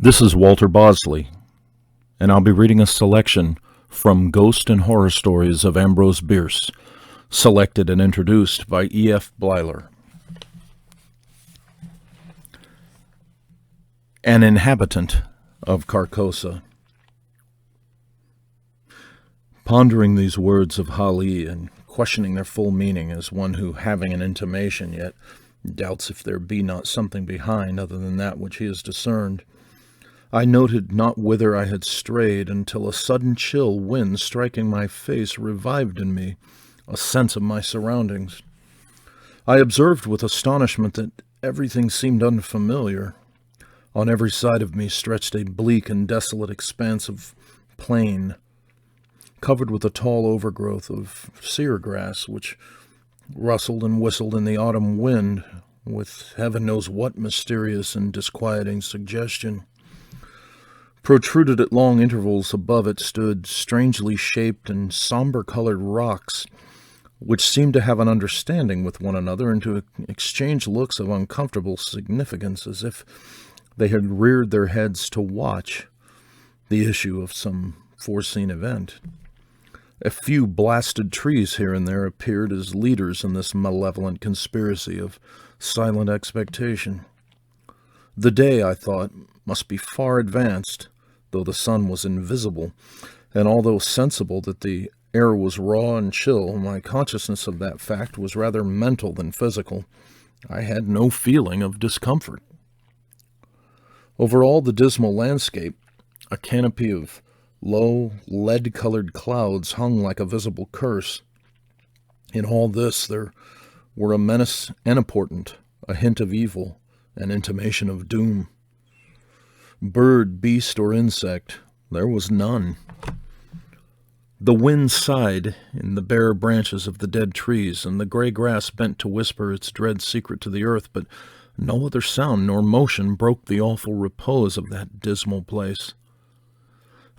This is Walter Bosley, and I'll be reading a selection from Ghost and Horror Stories of Ambrose Bierce, selected and introduced by E.F. Blyler. An Inhabitant of Carcosa. Pondering these words of Hali and questioning their full meaning as one who, having an intimation, yet doubts if there be not something behind other than that which he has discerned, I noted not whither I had strayed until a sudden chill wind striking my face revived in me a sense of my surroundings. I observed with astonishment that everything seemed unfamiliar. On every side of me stretched a bleak and desolate expanse of plain, covered with a tall overgrowth of sere grass, which rustled and whistled in the autumn wind with heaven knows what mysterious and disquieting suggestion. Protruded at long intervals above it stood strangely shaped and somber-colored rocks, which seemed to have an understanding with one another and to exchange looks of uncomfortable significance, as if they had reared their heads to watch the issue of some foreseen event. A few blasted trees here and there appeared as leaders in this malevolent conspiracy of silent expectation. The day, I thought, must be far advanced, though the sun was invisible, and although sensible that the air was raw and chill, my consciousness of that fact was rather mental than physical. I had no feeling of discomfort. Over all the dismal landscape, a canopy of low, lead-colored clouds hung like a visible curse. In all this there were a menace and a portent, a hint of evil, an intimation of doom. Bird, beast, or insect, there was none. The wind sighed in the bare branches of the dead trees, and the gray grass bent to whisper its dread secret to the earth, but no other sound nor motion broke the awful repose of that dismal place.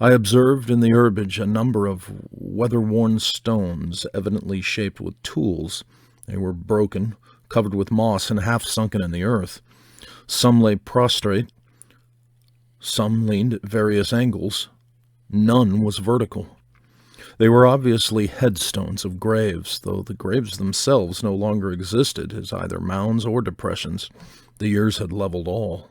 I observed in the herbage a number of weather-worn stones, evidently shaped with tools. They were broken, covered with moss, and half sunken in the earth. Some lay prostrate, some leaned at various angles. None was vertical. They were obviously headstones of graves, though the graves themselves no longer existed as either mounds or depressions. The years had leveled all.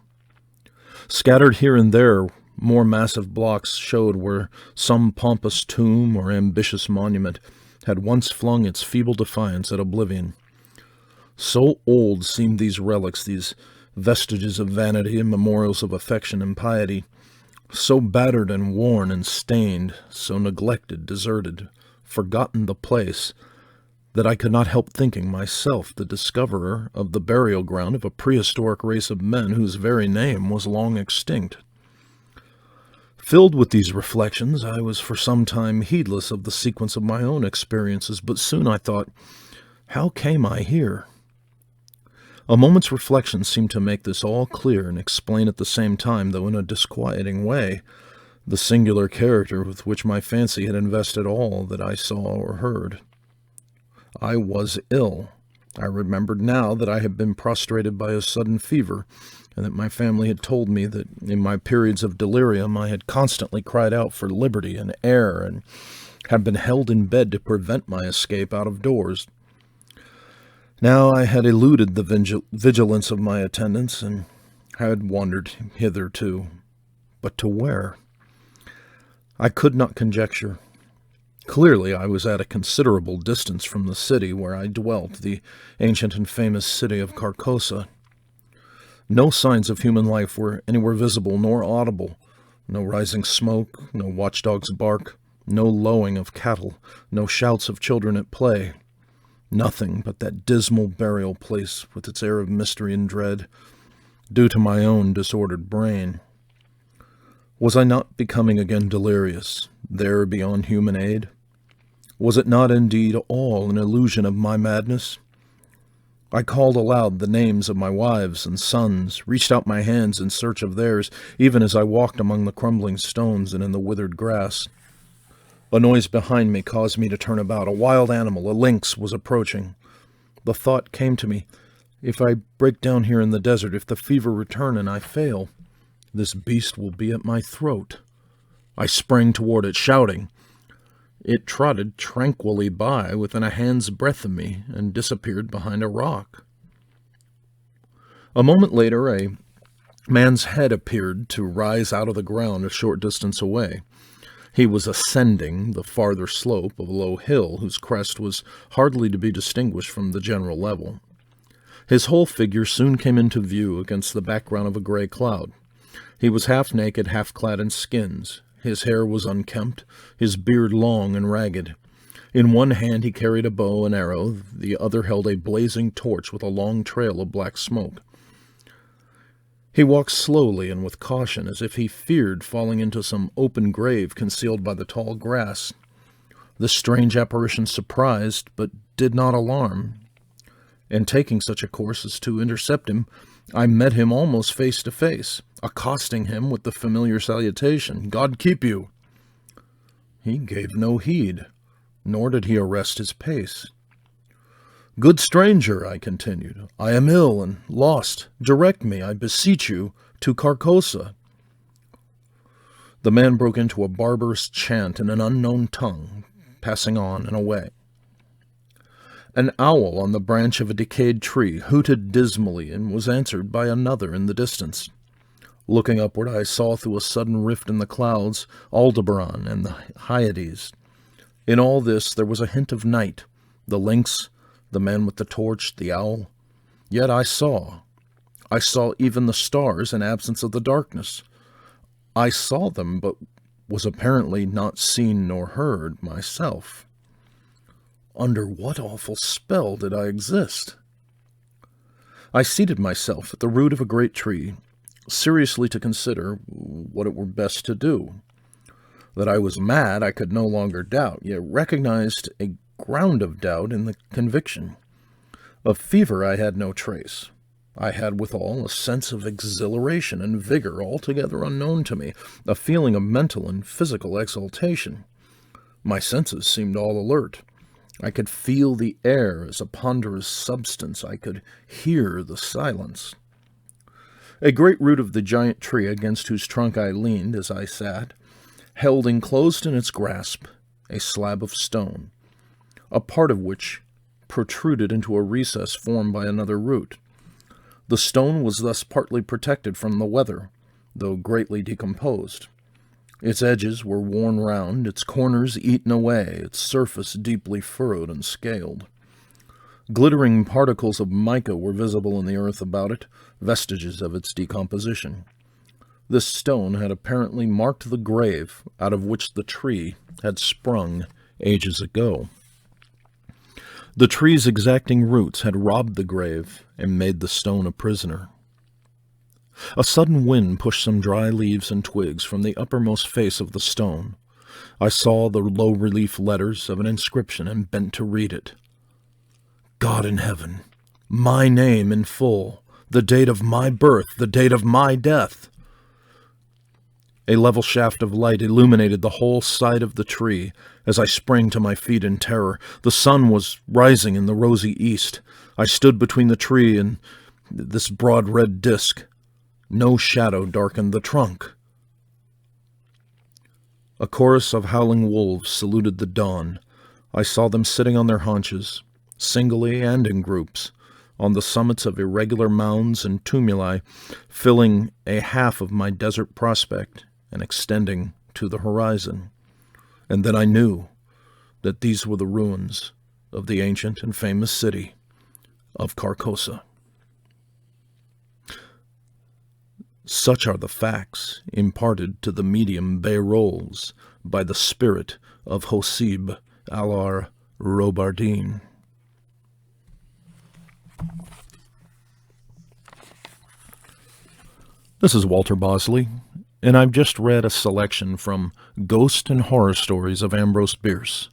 Scattered here and there, more massive blocks showed where some pompous tomb or ambitious monument had once flung its feeble defiance at oblivion. So old seemed these relics, these vestiges of vanity and memorials of affection and piety, so battered and worn and stained, so neglected, deserted, forgotten the place, that I could not help thinking myself the discoverer of the burial ground of a prehistoric race of men whose very name was long extinct. Filled with these reflections, I was for some time heedless of the sequence of my own experiences, but soon I thought, how came I here? A moment's reflection seemed to make this all clear and explain at the same time, though in a disquieting way, the singular character with which my fancy had invested all that I saw or heard. I was ill. I remembered now that I had been prostrated by a sudden fever, and that my family had told me that in my periods of delirium I had constantly cried out for liberty and air, and had been held in bed to prevent my escape out of doors. Now I had eluded the vigilance of my attendants, and had wandered hitherto. But to where? I could not conjecture. Clearly I was at a considerable distance from the city where I dwelt, the ancient and famous city of Carcosa. No signs of human life were anywhere visible nor audible. No rising smoke, no watchdog's bark, no lowing of cattle, no shouts of children at play. Nothing but that dismal burial place with its air of mystery and dread, due to my own disordered brain. Was I not becoming again delirious, there beyond human aid? Was it not indeed all an illusion of my madness? I called aloud the names of my wives and sons, reached out my hands in search of theirs, even as I walked among the crumbling stones and in the withered grass. A noise behind me caused me to turn about. A wild animal, a lynx, was approaching. The thought came to me, if I break down here in the desert, if the fever return and I fail, This beast will be at my throat. I sprang toward it, shouting. It trotted tranquilly by within a hand's breadth of me and disappeared behind a rock. A moment later, a man's head appeared to rise out of the ground a short distance away. He was ascending the farther slope of a low hill whose crest was hardly to be distinguished from the general level. His whole figure soon came into view against the background of a gray cloud. He was half naked, half clad in skins. His hair was unkempt, his beard long and ragged. In one hand he carried a bow and arrow, the other held a blazing torch with a long trail of black smoke. He walked slowly and with caution, as if he feared falling into some open grave concealed by the tall grass. This strange apparition surprised, but did not alarm. And taking such a course as to intercept him, I met him almost face to face, accosting him with the familiar salutation, "God keep you!" He gave no heed, nor did he arrest his pace. "Good stranger," I continued, "I am ill and lost. Direct me, I beseech you, to Carcosa." The man broke into a barbarous chant in an unknown tongue, passing on and away. An owl on the branch of a decayed tree hooted dismally and was answered by another in the distance. Looking upward, I saw through a sudden rift in the clouds Aldebaran and the Hyades. In all this there was a hint of night, the lynx, the man with the torch, the owl. Yet I saw even the stars in absence of the darkness. I saw them, but was apparently not seen nor heard myself. Under what awful spell did I exist? I seated myself at the root of a great tree, seriously to consider what it were best to do. That I was mad I could no longer doubt, yet recognized a ground of doubt in the conviction. Of fever I had no trace. I had withal a sense of exhilaration and vigor altogether unknown to me, a feeling of mental and physical exaltation. My senses seemed all alert. I could feel the air as a ponderous substance. I could hear the silence. A great root of the giant tree against whose trunk I leaned as I sat held enclosed in its grasp a slab of stone, a part of which protruded into a recess formed by another root. The stone was thus partly protected from the weather, though greatly decomposed. Its edges were worn round, its corners eaten away, its surface deeply furrowed and scaled. Glittering particles of mica were visible in the earth about it, vestiges of its decomposition. This stone had apparently marked the grave out of which the tree had sprung ages ago. The tree's exacting roots had robbed the grave and made the stone a prisoner. A sudden wind pushed some dry leaves and twigs from the uppermost face of the stone. I saw the low-relief letters of an inscription and bent to read it. God in heaven, my name in full, the date of my birth, the date of my death. A level shaft of light illuminated the whole side of the tree as I sprang to my feet in terror. The sun was rising in the rosy east. I stood between the tree and this broad red disk. No shadow darkened the trunk. A chorus of howling wolves saluted the dawn. I saw them sitting on their haunches, singly and in groups, on the summits of irregular mounds and tumuli, filling a half of my desert prospect and extending to the horizon. And then I knew that these were the ruins of the ancient and famous city of Carcosa. Such are the facts imparted to the medium Beyrols by the spirit of Hosib Alar Robardin. This is Walter Bosley, and I've just read a selection from Ghost and Horror Stories of Ambrose Bierce.